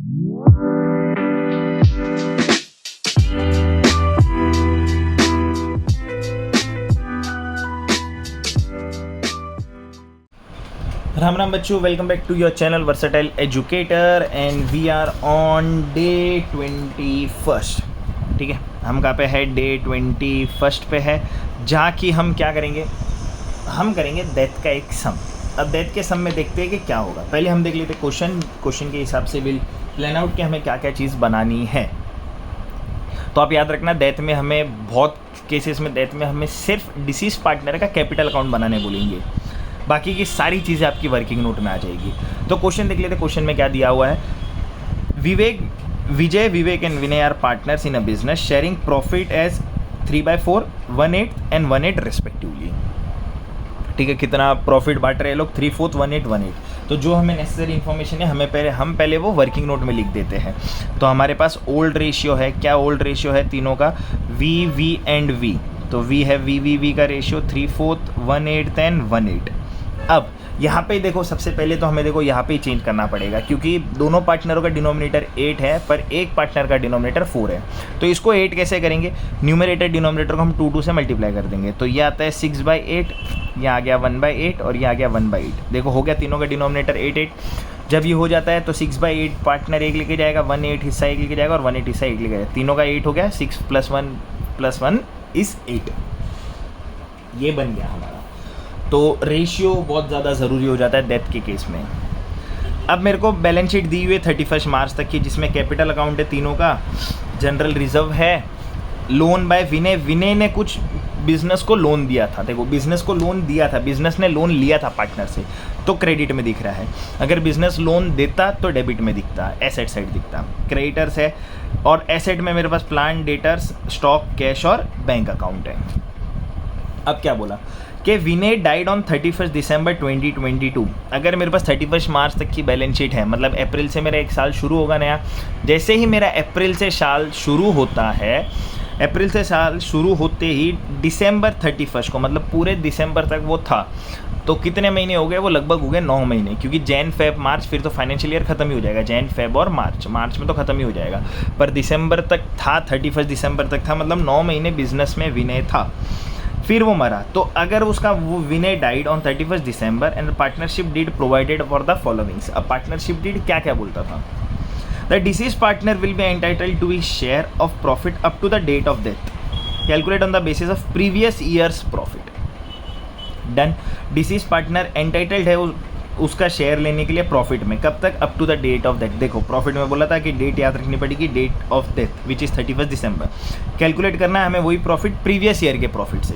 राम राम बच्चों, welcome back to your channel versatile educator and we are on day 21। ठीक है, हम कहाँ पे है? डे 21 पे है, जहाँ कि हम क्या करेंगे? हम करेंगे डेथ का एक सम। अब डेथ के सम में देखते हैं कि क्या होगा। पहले हम देख लेते क्वेश्चन के हिसाब से विल प्लान आउट कि हमें क्या क्या चीज़ बनानी है। तो आप याद रखना, डेथ में हमें बहुत केसेस में डेथ में हमें सिर्फ डिसीज पार्टनर का कैपिटल अकाउंट बनाने बोलेंगे, बाकी की सारी चीज़ें आपकी वर्किंग नोट में आ जाएगी। तो क्वेश्चन देख लेते, क्वेश्चन में क्या दिया हुआ है? Vivek and Vinay are partners in a business sharing profit as 3/4, 1/8 and 1/8 respectively. ठीक है, कितना प्रॉफिट बांट रहे हैं लोग? 3/4, 1/8, 1/8। तो जो हमें नेसेसरी इन्फॉर्मेशन है हम पहले वो वर्किंग नोट में लिख देते हैं। तो हमारे पास ओल्ड रेशियो है। क्या ओल्ड रेशियो है तीनों का? V and V. तो वी है वी का रेशियो 3/4, 1/8 एंड 1/8। अब यहाँ पे देखो, सबसे पहले तो हमें देखो यहाँ पे ही चेंज करना पड़ेगा, क्योंकि दोनों पार्टनरों का डिनोमिनेटर 8 है पर एक पार्टनर का डिनोमिनेटर 4 है। तो इसको 8 कैसे करेंगे? न्यूमरेटर डिनोमिनेटर को हम 2 से मल्टीप्लाई कर देंगे। तो ये आता है 6/8, यहाँ आ गया 1/8 और ये आ गया 1/8। देखो हो गया, तीनों का डिनोमिनेटर 8। जब ये हो जाता है तो 6/8 पार्टनर एक लेके जाएगा, 1/8 हिस्सा एक लेके जाएगा और 1/8 हिस्सा एक लेके जाएगा। तीनों का 8 हो गया। 6 + 1 इज़ 8। ये बन गया हमारा। तो रेशियो बहुत ज़्यादा ज़रूरी हो जाता है डेथ के केस में। अब मेरे को बैलेंस शीट दी हुई है 31 मार्च तक की, जिसमें कैपिटल अकाउंट है तीनों का, जनरल रिजर्व है, लोन बाय विनय ने कुछ बिजनेस को लोन दिया था। देखो, बिजनेस को लोन दिया था, बिजनेस ने लोन लिया था पार्टनर से, तो क्रेडिट में दिख रहा है। अगर बिजनेस लोन देता तो डेबिट में दिखता, एसेट साइड दिखता। क्रेडिटर्स है और एसेट में मेरे पास प्लांट, डेटर्स, स्टॉक, कैश और बैंक अकाउंट है। अब क्या बोला कि विनय डाइड ऑन 31 दिसंबर 2022। अगर मेरे पास 31 मार्च तक की बैलेंस शीट है, मतलब अप्रैल से मेरा एक साल शुरू होगा नया। जैसे ही मेरा अप्रैल से साल शुरू होता है, अप्रैल से साल शुरू होते ही दिसंबर 31 को, मतलब पूरे दिसंबर तक वो था। तो कितने महीने हो गए? वो लगभग हो गए 9 महीने, क्योंकि जैन फेब मार्च फिर तो फाइनेंशियल ईयर खत्म ही हो जाएगा। जैन फेब और मार्च में तो खत्म ही हो जाएगा, पर दिसंबर तक था, 31 दिसंबर तक था, मतलब 9 महीने बिजनेस में विनय था। फिर वो मरा। तो अगर उसका वो Vinay died on 31 December and partnership deed provided for the followings. अब पार्टनरशिप डीड क्या क्या बोलता था? The deceased partner will be entitled to his share of profit up to the date of death, calculate on the basis of previous years profit. Done. Deceased partner entitled है उसका share लेने के लिए profit में, कब तक? Up to the date of death. देखो profit में बोला था कि डेट याद रखनी पड़ेगी, date of death which is 31 December. Calculate करना है हमें वही प्रॉफिट प्रीवियस ईयर के प्रॉफिट से,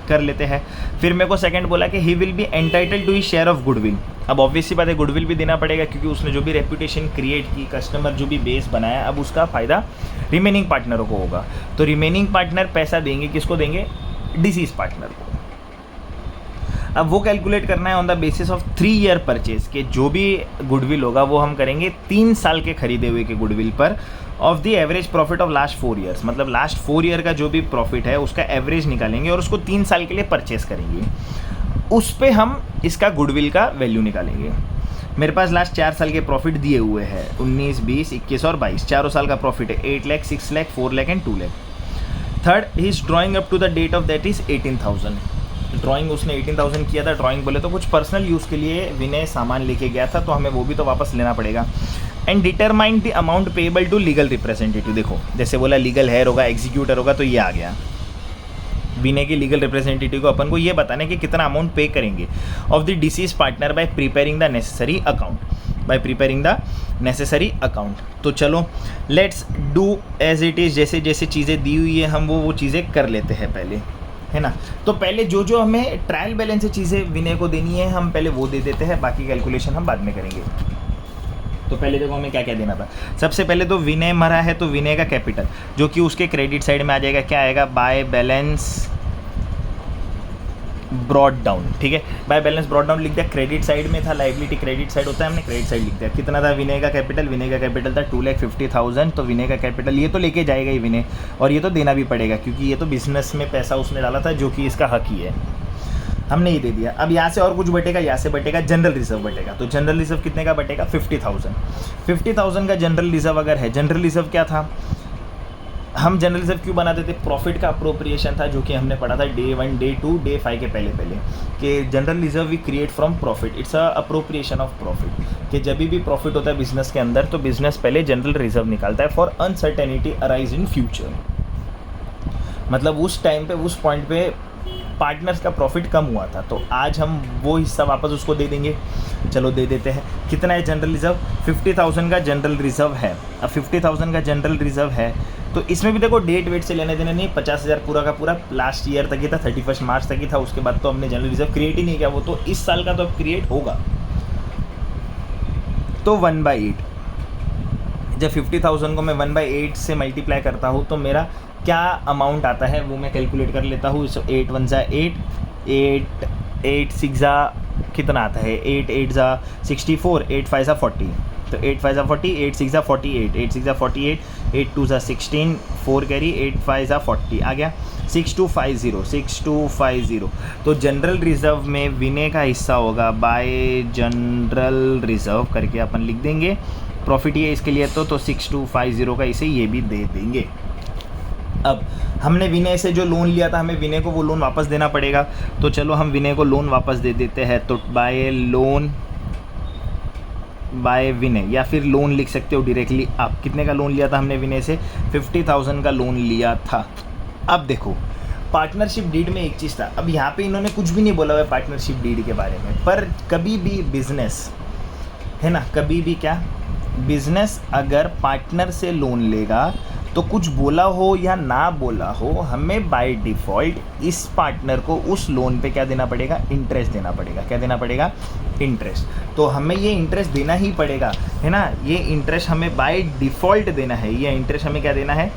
कर लेते हैं। फिर मेरे को सेकंड बोला कि he will be entitled to his share of goodwill. अब ऑब्वियस सी बात है, गुडविल भी देना पड़ेगा, क्योंकि उसने जो भी रेपुटेशन क्रिएट की, कस्टमर जो भी बेस बनाया, अब उसका फ़ायदा रिमेनिंग पार्टनरों को होगा। तो रिमेनिंग पार्टनर पैसा देंगे, किसको देंगे? डिसीज पार्टनर को। अब वो कैलकुलेट करना है on the basis of 3 year purchase के, जो भी गुडविल होगा वो हम करेंगे 3 साल के खरीदे हुए के गुडविल पर, of the average profit of last 4 years. मतलब लास्ट 4 ईयर का जो भी प्रॉफिट है उसका एवरेज निकालेंगे और उसको 3 साल के लिए परचेस करेंगे। उस पे हम इसका गुडविल का वैल्यू निकालेंगे। मेरे पास लास्ट 4 साल के प्रॉफिट दिए हुए हैं, 19, 20, 21 और 22। चारों साल का प्रॉफिट है 8 lakh, 6 lakh, 4 lakh and 2 lakh. Third, he is drawing up to the date of that is 18,000। Drawing उसने 18,000 किया था। ड्राइंग बोले तो कुछ पर्सनल यूज़ के लिए विनय सामान लेके गया था, तो हमें वो भी तो वापस लेना पड़ेगा। And determine the amount payable to legal representative. देखो जैसे बोला लीगल हेयर होगा, एग्जीक्यूटर होगा, तो ये आ गया। विनय के लीगल रिप्रेजेंटेटिव को अपन को ये बताना है कि कितना अमाउंट पे करेंगे of the deceased partner by preparing the necessary account. तो चलो let's do as it is. जैसे जैसे चीज़ें दी हुई है हम वो चीज़ें कर लेते हैं पहले, है ना। तो पहले जो हमें ट्रायल बैलेंस से चीज़ें विनय को देनी है हम पहले वो दे देते हैं, बाकी कैलकुलेशन हम बाद में करेंगे। तो पहले देखो हमें क्या क्या देना था। सबसे पहले तो विनय मरा है, तो विनय का कैपिटल जो कि उसके क्रेडिट साइड में आ जाएगा, क्या आएगा? By balance brought down. ठीक है, बाय बैलेंस ब्रॉड डाउन लिख दिया। क्रेडिट साइड में था, लाइबिलिटी क्रेडिट साइड होता है, हमने क्रेडिट साइड लिख दिया। कितना था विनय का कैपिटल? विनय का कैपिटल था 2,50,000। तो विनय का कैपिटल ये तो लेके जाएगा ही विनय, और ये तो देना भी पड़ेगा क्योंकि ये तो बिजनेस में पैसा उसने डाला था जो कि इसका हक ही है। हमने ये दे दिया। अब यहाँ से और कुछ बटेगा, यहाँ से बटेगा जनरल रिजर्व बटेगा। तो जनरल रिजर्व कितने का बटेगा? 50,000। 50,000 का जनरल रिजर्व अगर है, जनरल रिजर्व क्या था, हम जनरल रिजर्व क्यों बनाते थे? प्रॉफिट का अप्रोप्रिएशन था, जो कि हमने पढ़ा था डे 1, डे 2, डे 5 के पहले कि general reserve we create from profit, it's a appropriation of profit. कि जब भी प्रॉफिट होता है बिजनेस के अंदर तो बिजनेस पहले जनरल रिजर्व निकालता है for uncertainty arise in future. मतलब उस टाइम पे, उस पॉइंट पे पार्टनर्स का प्रॉफिट कम हुआ था, तो आज हम वो हिस्सा वापस उसको दे देंगे। चलो दे देते हैं। कितना है जनरल रिजर्व? 50,000 का जनरल रिजर्व है। अब 50,000 का जनरल रिजर्व है तो इसमें भी देखो डेट वेट से लेने देने नहीं, 50,000 पूरा का पूरा लास्ट ईयर तक ही था, 31 मार्च तक ही था। उसके बाद तो हमने जनरल रिजर्व क्रिएट ही नहीं किया, वो तो इस साल का तो अब क्रिएट होगा। तो 1/8, जब 50,000 को मैं 1/8 से मल्टीप्लाई करता हूँ तो मेरा क्या अमाउंट आता है वो मैं कैलकुलेट कर लेता हूँ। 8 1 जा 8, 8 6 जा कितना आता है? 8 8 जा 64, 8 5 जा 40। तो 8 5 जा 40, 8 6 जा 48, 8 6 जा 48, 8 2 जा 16, 4 कैरी, 8 5 जा 40 आ गया। 6250, 6250। तो जनरल रिजर्व में विनय का हिस्सा होगा बाय जनरल रिजर्व करके अपन लिख देंगे। प्रॉफिट ये इसके लिए तो 6250 का इसे ये भी दे देंगे। अब हमने विनय से जो लोन लिया था, हमें विनय को वो लोन वापस देना पड़ेगा। तो चलो हम विनय को लोन वापस दे देते हैं। तो बाय लोन बाय विनय, या फिर लोन लिख सकते हो डायरेक्टली आप। कितने का लोन लिया था हमने विनय से? 50,000 का लोन लिया था। अब देखो पार्टनरशिप डीड में एक चीज़ था। अब यहाँ पे इन्होंने कुछ भी नहीं बोला हुआ है पार्टनरशिप डीड के बारे में, पर कभी भी बिजनेस है ना, कभी भी क्या बिजनेस अगर पार्टनर से लोन लेगा तो कुछ बोला हो या ना बोला हो, हमें बाय डिफ़ॉल्ट इस पार्टनर को उस लोन पे क्या देना पड़ेगा? इंटरेस्ट देना पड़ेगा। क्या देना पड़ेगा? इंटरेस्ट। तो हमें ये इंटरेस्ट देना ही पड़ेगा, है ना। ये इंटरेस्ट हमें बाय डिफ़ॉल्ट देना है। ये इंटरेस्ट हमें क्या देना है?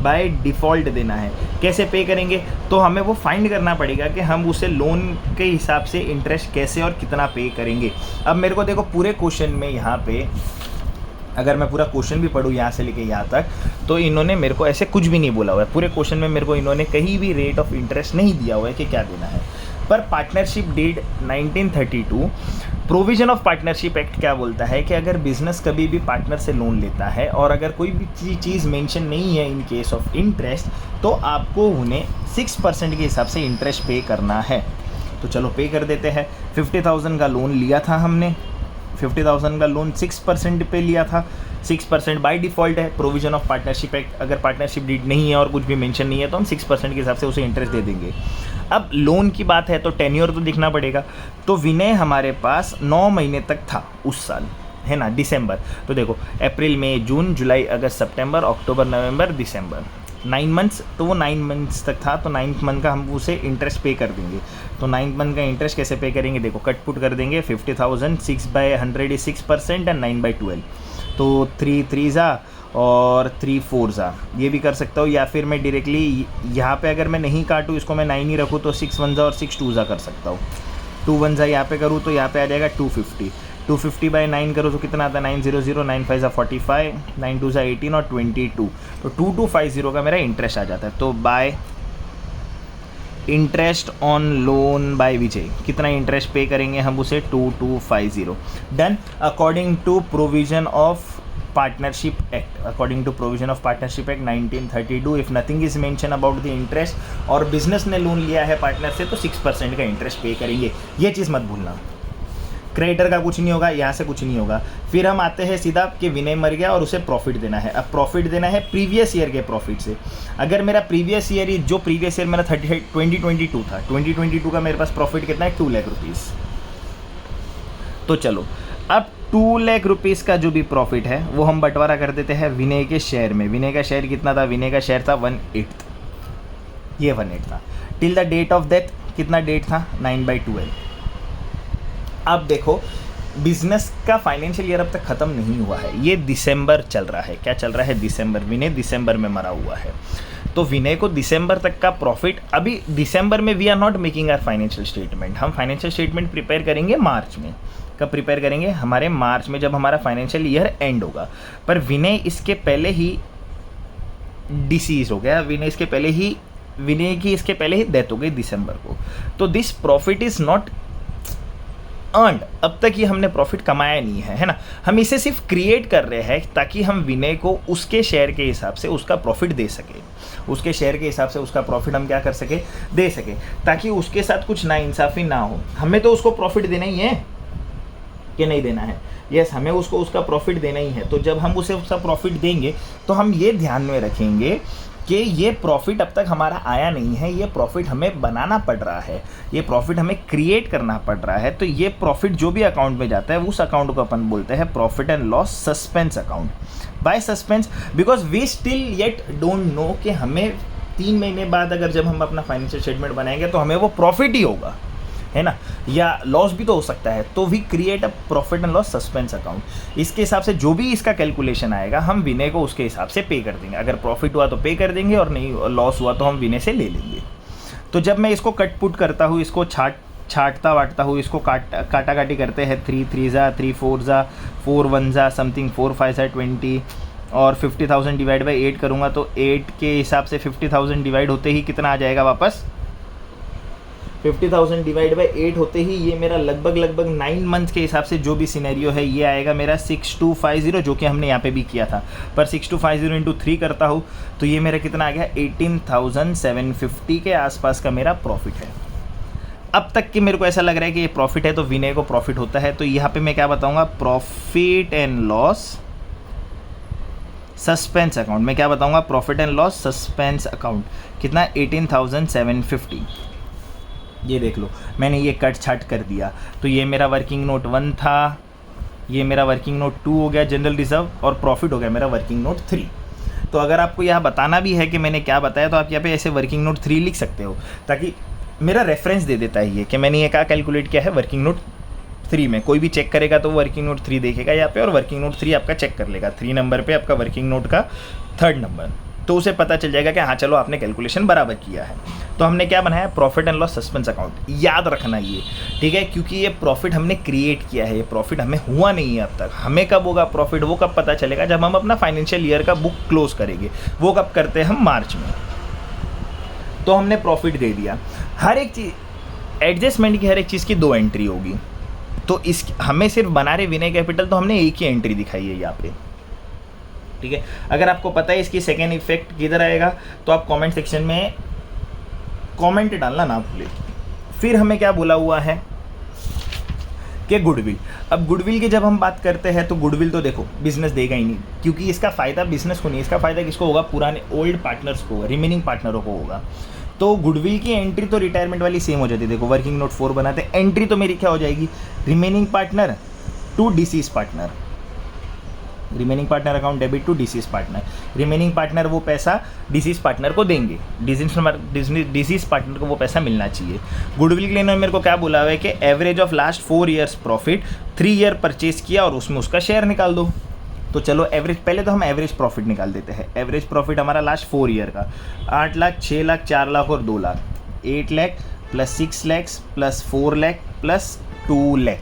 बाय डिफ़ॉल्ट देना है। कैसे पे करेंगे? तो हमें वो फाइंड करना पड़ेगा कि हम उसे लोन के हिसाब से इंटरेस्ट कैसे और कितना पे करेंगे। अब मेरे को देखो पूरे क्वेश्चन में यहाँ पे अगर मैं पूरा क्वेश्चन भी पढूँ यहाँ से लेके यहाँ तक, तो इन्होंने मेरे को ऐसे कुछ भी नहीं बोला हुआ है। पूरे क्वेश्चन में मेरे को इन्होंने कहीं भी रेट ऑफ इंटरेस्ट नहीं दिया हुआ है कि क्या देना है। पर partnership deed 1932 provision of partnership act क्या बोलता है कि अगर बिजनेस कभी भी पार्टनर से लोन लेता है और अगर कोई भी चीज़ मेंशन नहीं है इन केस ऑफ इंटरेस्ट, तो आपको उन्हें 6% के हिसाब से इंटरेस्ट पे करना है। तो चलो पे कर देते हैं। 50,000 का लोन लिया था हमने, 50,000 का लोन 6% पे लिया था। 6% बाय डिफ़ॉल्ट है, प्रोविजन ऑफ पार्टनरशिप एक्ट। अगर पार्टनरशिप डीड नहीं है और कुछ भी मेंशन नहीं है तो हम 6% के हिसाब से उसे इंटरेस्ट दे देंगे। अब लोन की बात है तो टेन्योर तो दिखना पड़ेगा। तो विनय हमारे पास 9 महीने तक था उस साल, है ना, दिसंबर। तो देखो अप्रैल मई जून जुलाई अगस्त सितंबर अक्टूबर नवंबर दिसंबर, 9 मंथ्स। तो वो 9 मंथ्स तक था, तो 9th मंथ का हम उसे इंटरेस्ट पे कर देंगे। तो 9th मंथ का इंटरेस्ट कैसे पे करेंगे? देखो कट पुट कर देंगे। 50,000 6/100 इज 6% एंड 9/12। तो 3 3 जा और 3 4 जा, ये भी कर सकता हूँ। या फिर मैं डायरेक्टली यहाँ पे अगर मैं नहीं काटूँ, इसको मैं 9 ही रखूँ, तो 6 1 जा और 6 2 जा कर सकता हूँ। 2 1 जा यहाँ पे करूँ तो यहाँ पे आ जाएगा 250। 250/9 करो तो कितना आता है? 900, 9 5 जा 45, 9 2 जा 18 और 22। तो 2250 का मेरा इंटरेस्ट आ जाता है। तो by interest on loan by Vijay, कितना इंटरेस्ट पे करेंगे हम उसे? 2250। Done. According to provision of partnership act, according to provision of partnership act 1932, if nothing is mention about the interest और बिजनेस ने लोन लिया है पार्टनर से, तो 6% का इंटरेस्ट पे करेंगे। ये चीज़ मत भूलना। क्रेडिटर का कुछ नहीं होगा, यहाँ से कुछ नहीं होगा। फिर हम आते हैं सीधा कि विनय मर गया और उसे प्रॉफिट देना है। अब प्रॉफिट देना है प्रीवियस ईयर के प्रॉफिट से। अगर मेरा प्रीवियस ईयर, जो प्रीवियस ईयर मेरा 2022 था, 2022 का मेरे पास प्रॉफिट कितना है? 2 लाख रुपीज़। तो चलो अब 2 लाख रुपीज़ का जो भी प्रॉफिट है वो हम बंटवारा कर देते हैं विनय के शेयर में। विनय का शेयर कितना था? विनय का शेयर था 1/8, ये 1/8 था। Till the date of death कितना डेट था? 9/12। अब देखो बिजनेस का फाइनेंशियल ईयर अब तक ख़त्म नहीं हुआ है, ये दिसंबर चल रहा है। क्या चल रहा है? दिसंबर। विनय दिसंबर में मरा हुआ है, तो विनय को दिसंबर तक का प्रॉफिट, अभी दिसंबर में we are not making our financial statement. हम फाइनेंशियल स्टेटमेंट प्रिपेयर करेंगे मार्च में। कब प्रिपेयर करेंगे? हमारे मार्च में, जब हमारा फाइनेंशियल ईयर एंड होगा। पर विनय इसके पहले ही डिसीज हो गया, विनय इसके पहले ही विनय की इसके पहले ही डेथ हो गई दिसंबर को। तो this profit is not earned, अब तक ये हमने प्रॉफिट कमाया नहीं है, है ना। हम इसे सिर्फ क्रिएट कर रहे हैं ताकि हम विनय को उसके शेयर के हिसाब से उसका प्रॉफिट दे सके, उसके शेयर के हिसाब से उसका प्रॉफिट हम क्या कर सके, दे सके, ताकि उसके साथ कुछ नाइंसाफ़ी ना हो। हमें तो उसको प्रॉफिट देना ही है कि नहीं देना है, यस हमें उसको उसका प्रॉफिट देना ही है। तो जब हम उसे उसका प्रॉफिट देंगे तो हम ये ध्यान में रखेंगे कि ये प्रॉफिट अब तक हमारा आया नहीं है, ये प्रॉफिट हमें बनाना पड़ रहा है, ये प्रॉफिट हमें क्रिएट करना पड़ रहा है। तो ये प्रॉफिट जो भी अकाउंट में जाता है उस अकाउंट को अपन बोलते हैं profit and loss suspense account. By suspense because we still yet don't know कि हमें 3 महीने बाद अगर जब हम अपना फाइनेंशियल स्टेटमेंट बनाएंगे तो हमें वो प्रॉफिट ही होगा, है ना, या लॉस भी तो हो सकता है। तो we create a profit and loss suspense account. इसके हिसाब से जो भी इसका कैलकुलेशन आएगा हम विनय को उसके हिसाब से पे कर देंगे। अगर प्रॉफिट हुआ तो पे कर देंगे और नहीं लॉस हुआ तो हम विनय से ले लेंगे। तो जब मैं इसको कट पुट करता हूँ, इसको छाटता वाटता हूँ, इसको काटा काटी करते हैं, 3 3 जा 3 4 जा 4 1 जा समथिंग 4 5 जा 20 और 50,000 डिवाइड बाई 8 करूँगा तो 8 के हिसाब से 50,000 डिवाइड होते ही कितना आ जाएगा वापस, 50,000 डिवाइड बाई 8 होते ही ये मेरा लगभग 9 मंथ्स के हिसाब से जो भी सिनेरियो है ये आएगा मेरा 6250, जो कि हमने यहाँ पे भी किया था। पर 6250 इंटू 3 करता हूँ तो ये मेरा कितना आ गया, 18,750 के आसपास का मेरा प्रॉफिट है। अब तक कि मेरे को ऐसा लग रहा है कि ये प्रॉफिट है तो विनय को प्रॉफिट होता है। तो यहाँ पे मैं क्या बताऊँगा, profit and loss suspense account. मैं क्या बताऊँगा, profit and loss suspense account कितना, 18,750। ये देख लो मैंने ये कट छाट कर दिया। तो ये मेरा वर्किंग नोट 1 था, ये मेरा वर्किंग नोट 2 हो गया जनरल रिजर्व, और प्रॉफिट हो गया मेरा वर्किंग नोट 3। तो अगर आपको यहाँ बताना भी है कि मैंने क्या बताया तो आप यहाँ पे ऐसे वर्किंग नोट 3 लिख सकते हो, ताकि मेरा रेफरेंस दे देता है ये कि मैंने ये क्या कैलकुलेट किया है वर्किंग नोट 3 में। कोई भी चेक करेगा तो वर्किंग नोट 3 देखेगा यहाँ पे और वर्किंग नोट 3 आपका चेक कर लेगा, 3 नंबर पे आपका वर्किंग नोट का 3rd नंबर, तो उसे पता चल जाएगा कि हाँ चलो आपने कैलकुलेशन बराबर किया है। तो हमने क्या बनाया, profit and loss suspense account. याद रखना ये, ठीक है, क्योंकि ये प्रॉफिट हमने क्रिएट किया है, ये प्रॉफिट हमें हुआ नहीं है अब तक। हमें कब होगा प्रॉफिट, वो कब पता चलेगा, जब हम अपना फाइनेंशियल ईयर का बुक क्लोज करेंगे। वो कब करते हैं हम, मार्च में। तो हमने प्रॉफिट दे दिया। हर एक चीज़ एडजस्टमेंट की हर एक चीज़ की 2 एंट्री होगी। तो इस हमें सिर्फ बना रहे विनय कैपिटल तो हमने एक ही एंट्री दिखाई है यहाँ पे, ठीक है। अगर आपको पता है इसकी सेकेंड इफेक्ट किधर आएगा तो आप कमेंट सेक्शन में कमेंट डालना ना भूलें। फिर हमें क्या बोला हुआ है कि गुडविल। अब गुडविल की जब हम बात करते हैं तो गुडविल तो देखो बिजनेस देगा ही नहीं, क्योंकि इसका फ़ायदा बिजनेस को नहीं, इसका फ़ायदा किसको होगा, पुराने ओल्ड पार्टनर्स को, रिमेनिंग पार्टनरों को होगा। तो गुडविल की एंट्री तो रिटायरमेंट वाली सेम हो जाती है। देखो वर्किंग नोट 4 बनाते, एंट्री तो मेरी क्या हो जाएगी, remaining partner to deceased partner, remaining partner account debit to deceased partner. Remaining partner वो पैसा डिसीज पार्टनर को देंगे, डिसीज पार्टनर को वो पैसा मिलना चाहिए। गुडविल के लिए इन्होंने मेरे को क्या बोला हुआ है कि average of last 4 years profit, 3 year purchase किया और उसमें उसका शेयर निकाल दो। तो चलो एवरेज, पहले तो हम एवरेज प्रॉफिट निकाल देते हैं। एवरेज प्रॉफिट हमारा लास्ट 4 ईयर का 8 लाख, 6 लाख, 4 लाख और 2 lakh, 8 lakh plus 6 lakh plus 4 lakh plus 2 lakh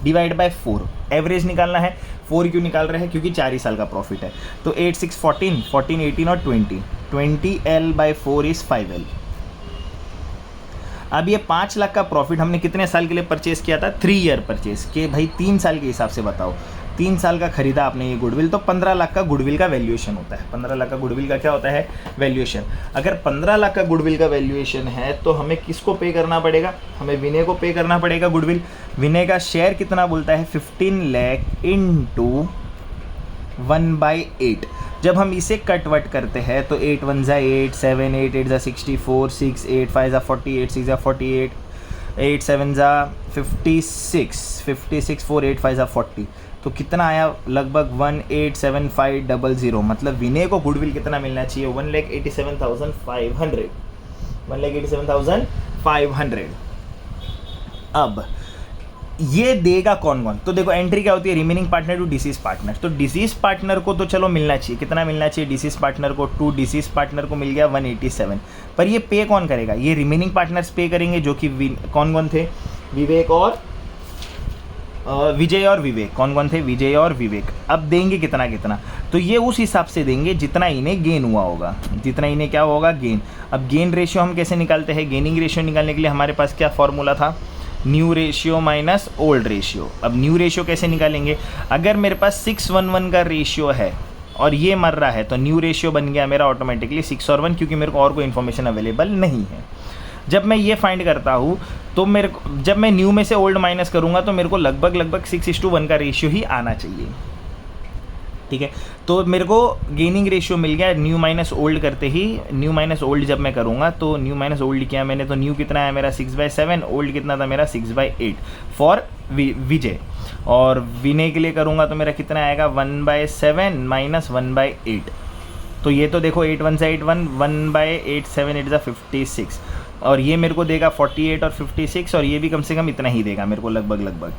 divide by 4। Average निकालना है। 4 क्यों निकाल रहे हैं, क्योंकि 4 ही साल का प्रॉफिट है। तो 8 6 14, 14 18 और 20 L बाई 4 इज़ 5L। अब ये 5 लाख का प्रॉफिट हमने कितने साल के लिए परचेस किया था, 3 ईयर परचेस के। भाई 3 साल के हिसाब से बताओ, 3 साल का खरीदा आपने ये गुडविल, तो 15 लाख का गुडविल का वैल्यूएशन होता है। 15 लाख का गुडविल का क्या होता है, वैल्यूएशन। अगर 15 लाख का गुडविल का वैल्यूएशन है तो हमें किसको पे करना पड़ेगा, हमें विनय को पे करना पड़ेगा गुडविल। विनय का शेयर कितना बोलता है, 15 लाख इंटू 1/8। जब हम इसे कट वट करते हैं तो 8 1 जा 8, 7 8 8 जा 64, 6 8 5 जा 48, 6 जा 48, 8 7 जा 56, 56 4 8 5 जा 40। तो कितना आया, लगभग 1,87,500। मतलब विनय को गुडविल कितना मिलना चाहिए, 1,87,500, 1,87,500। अब ये देगा कौन कौन, तो देखो एंट्री क्या होती है, remaining partner to deceased partner. तो डिसीज पार्टनर को तो चलो मिलना चाहिए, कितना मिलना चाहिए डिसीज पार्टनर को, टू डिसीज पार्टनर को मिल गया 187। पर ये पे कौन करेगा, ये रिमेनिंग पार्टनर्स पे करेंगे, जो कि कौन कौन थे, विवेक और विजय और विवेक, कौन कौन थे, विजय और विवेक। अब देंगे कितना कितना, तो ये उस हिसाब से देंगे जितना इन्हें गेन हुआ होगा, जितना इन्हें क्या होगा, गेन। अब गेन रेशियो हम कैसे निकालते हैं, गेनिंग रेशियो निकालने के लिए हमारे पास क्या फॉर्मूला था, new ratio minus old ratio. अब न्यू रेशियो कैसे निकालेंगे, अगर मेरे पास 6:1 का रेशियो है और ये मर रहा है तो न्यू रेशियो बन गया मेरा ऑटोमेटिकली 6:1, क्योंकि मेरे को और कोई इन्फॉर्मेशन अवेलेबल नहीं है। जब मैं ये फाइंड करता हूँ तो मेरे को, जब मैं न्यू में से ओल्ड माइनस करूँगा तो मेरे को लगभग 6:1 का रेशियो ही आना चाहिए, ठीक है। तो मेरे को गेनिंग रेशियो मिल गया न्यू माइनस ओल्ड करते ही। न्यू माइनस ओल्ड जब मैं करूँगा तो न्यू माइनस ओल्ड किया मैंने, तो न्यू कितना है मेरा 6/7, ओल्ड कितना था मेरा 6/8 फॉर विजय। और विनय के लिए करूँगा तो मेरा कितना आएगा 1/7 माइनस 1/8। तो ये तो देखो 8 1 से 8 1, 1/8 7 8 56, और ये मेरे को देगा 48 और 56, और ये भी कम से कम इतना ही देगा मेरे को लगभग।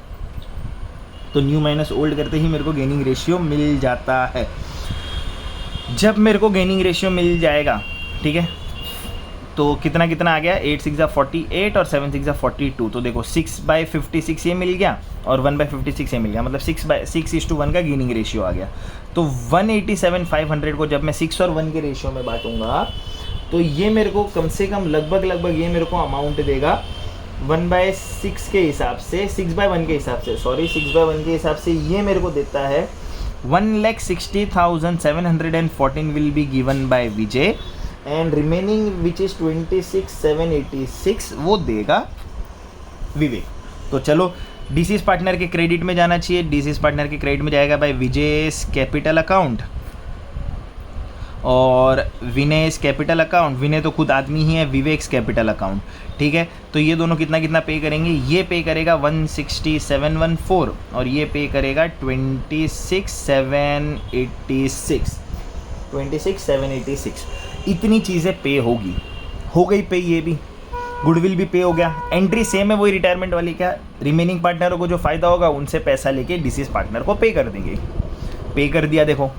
तो न्यू माइनस ओल्ड करते ही मेरे को गेनिंग रेशियो मिल जाता है। जब मेरे को गेनिंग रेशियो मिल जाएगा, ठीक है, तो कितना कितना आ गया, 8 6 48 और 7 6 42। तो देखो 6/56 ये मिल गया और 1/56 ये मिल गया, मतलब 6:1 का गेनिंग रेशियो आ गया। तो 187,500 को जब मैं 6 और 1 के रेशियो में बांटूंगा तो ये मेरे को कम से कम लगभग ये मेरे को अमाउंट देगा 1/6 के हिसाब से, 6/1 के हिसाब से, सॉरी 6/1 के हिसाब से ये मेरे को देता है 1,60,714 will be given by Vijay, and remaining which is 26,786 वो देगा विवेक। तो चलो डीसीएस पार्टनर के क्रेडिट में जाना चाहिए, डीसीएस पार्टनर के क्रेडिट में जाएगा बाय विजय's कैपिटल अकाउंट और विनय's कैपिटल अकाउंट। विनय तो खुद आदमी ही है, विवेक's कैपिटल अकाउंट, ठीक है। तो ये दोनों कितना कितना पे करेंगे, ये पे करेगा 160,714 और ये पे करेगा 26,786। इतनी चीज़ें पे होगी, हो गई पे, ये भी गुडविल भी पे हो गया, एंट्री सेम है वही रिटायरमेंट वाली। क्या रिमेनिंग पार्टनरों को जो फ़ायदा होगा उनसे पैसा लेके डीसीएस पार्टनर को पे कर देंगे, पे कर दिया। देखो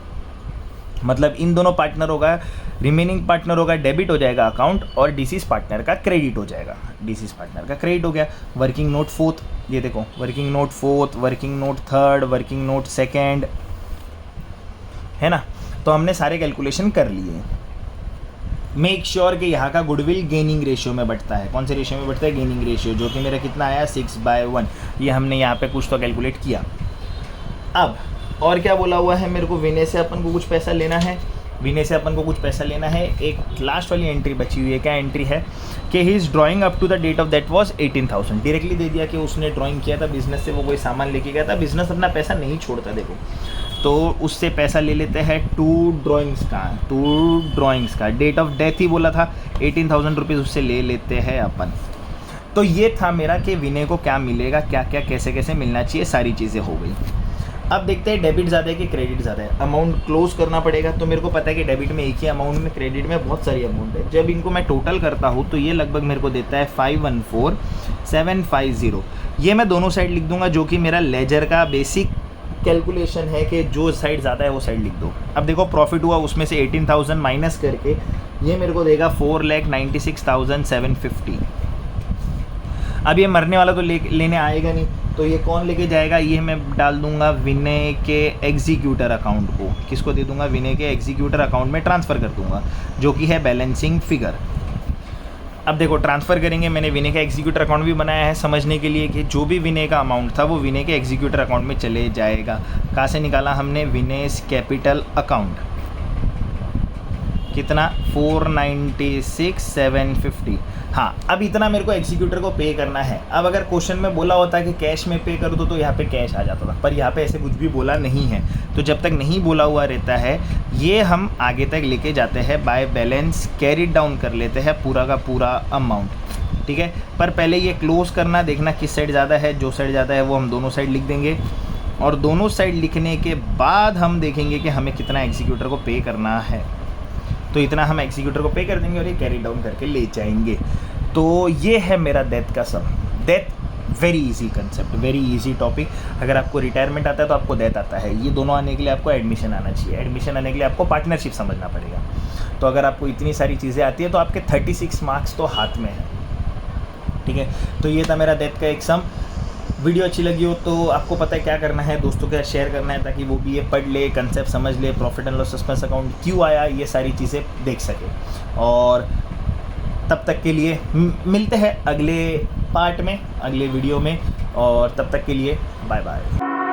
मतलब इन दोनों पार्टनरों का, रिमेनिंग पार्टनरों का डेबिट हो जाएगा अकाउंट और डीसीएस पार्टनर का क्रेडिट हो जाएगा, डीसीएस पार्टनर का क्रेडिट हो गया। वर्किंग नोट फोर्थ, ये देखो working note fourth, working note third, working note second, है ना। तो हमने सारे कैलकुलेशन कर लिए। मेक श्योर कि यहाँ का गुडविल गेनिंग रेशियो में बढ़ता है। कौन से रेशियो में बढ़ता है, गेनिंग रेशियो, जो कि मेरा कितना आया 6/1। ये हमने यहाँ पे कुछ तो कैलकुलेट किया। अब और क्या बोला हुआ है, मेरे को विनय से अपन को कुछ पैसा लेना है, विनय से अपन को कुछ पैसा लेना है। एक लास्ट वाली एंट्री बची हुई है, क्या एंट्री है कि he is drawing up to the date of that was 18,000। Directly दे दिया कि उसने ड्राइंग किया था बिजनेस से, वो कोई सामान लेके गया था। बिजनेस अपना पैसा नहीं छोड़ता, देखो, तो उससे पैसा ले लेते हैं 2 ड्राइंग्स का। डेट ऑफ डेथ ही बोला था, 18,000 रुपीज़ उससे ले लेते हैं अपन। तो ये था मेरा कि विनय को क्या मिलेगा, क्या क्या कैसे कैसे मिलना चाहिए, सारी चीज़ें हो गई। अब देखते हैं डेबिट ज़्यादा है कि क्रेडिट ज़्यादा है। अमाउंट क्लोज करना पड़ेगा। तो मेरे को पता है कि डेबिट में एक ही अमाउंट में, क्रेडिट में बहुत सारी अमाउंट है। जब इनको मैं टोटल करता हूँ तो ये लगभग मेरे को देता है 514,750। ये मैं दोनों साइड लिख दूंगा, जो कि मेरा लेजर का बेसिक कैलकुलेशन है कि जो साइड ज़्यादा है वो साइड लिख दो। अब देखो प्रॉफिट हुआ, उसमें से 18,000 माइनस करके ये मेरे को देगा 4,96,750। अब ये मरने वाला तो लेने आएगा नहीं, तो ये कौन लेके जाएगा, ये मैं डाल दूंगा विनय के एग्जीक्यूटर अकाउंट को। किसको दे दूंगा, विनय के एग्जीक्यूटर अकाउंट में ट्रांसफ़र कर दूंगा, जो कि है बैलेंसिंग फिगर। अब देखो ट्रांसफ़र करेंगे, मैंने विनय का एग्जीक्यूटर अकाउंट भी बनाया है समझने के लिए कि जो भी विनय का अमाउंट था वो विनय के एग्जीक्यूटर अकाउंट में चले जाएगा। कहाँ से निकाला हमने, विनय's कैपिटल अकाउंट। कितना, 496,750। हाँ, अब इतना मेरे को एग्जीक्यूटर को पे करना है। अब अगर क्वेश्चन में बोला होता कि कैश में पे कर दो तो यहाँ पे कैश आ जाता था, पर यहाँ पे ऐसे कुछ भी बोला नहीं है। तो जब तक नहीं बोला हुआ रहता है, ये हम आगे तक लेके जाते हैं बाय बैलेंस, कैरी डाउन कर लेते हैं पूरा का पूरा अमाउंट, ठीक है। पर पहले ये क्लोज करना, देखना किस साइड ज़्यादा है। जो साइड ज़्यादा है वो हम दोनों साइड लिख देंगे, और दोनों साइड लिखने के बाद हम देखेंगे कि हमें कितना एग्जीक्यूटर को पे करना है। तो इतना हम एग्जीक्यूटर को पे कर देंगे और ये कैरी डाउन करके ले जाएंगे। तो ये है मेरा डेथ का sum. Death very easy concept, very easy topic. अगर आपको रिटायरमेंट आता है तो आपको डेथ आता है। ये दोनों आने के लिए आपको एडमिशन आना चाहिए, एडमिशन आने के लिए आपको पार्टनरशिप समझना पड़ेगा। तो अगर आपको इतनी सारी चीज़ें आती है तो आपके 36 मार्क्स तो हाथ में है, ठीक है। तो ये था मेरा डेथ का एक सम। वीडियो अच्छी लगी हो तो आपको पता है क्या करना है, दोस्तों के साथ शेयर करना है ताकि वो भी ये पढ़ ले, कंसेप्ट समझ ले, profit and loss suspense account क्यों आया, ये सारी चीज़ें देख सके। और तब तक के लिए मिलते हैं अगले पार्ट में, अगले वीडियो में, और तब तक के लिए बाय बाय।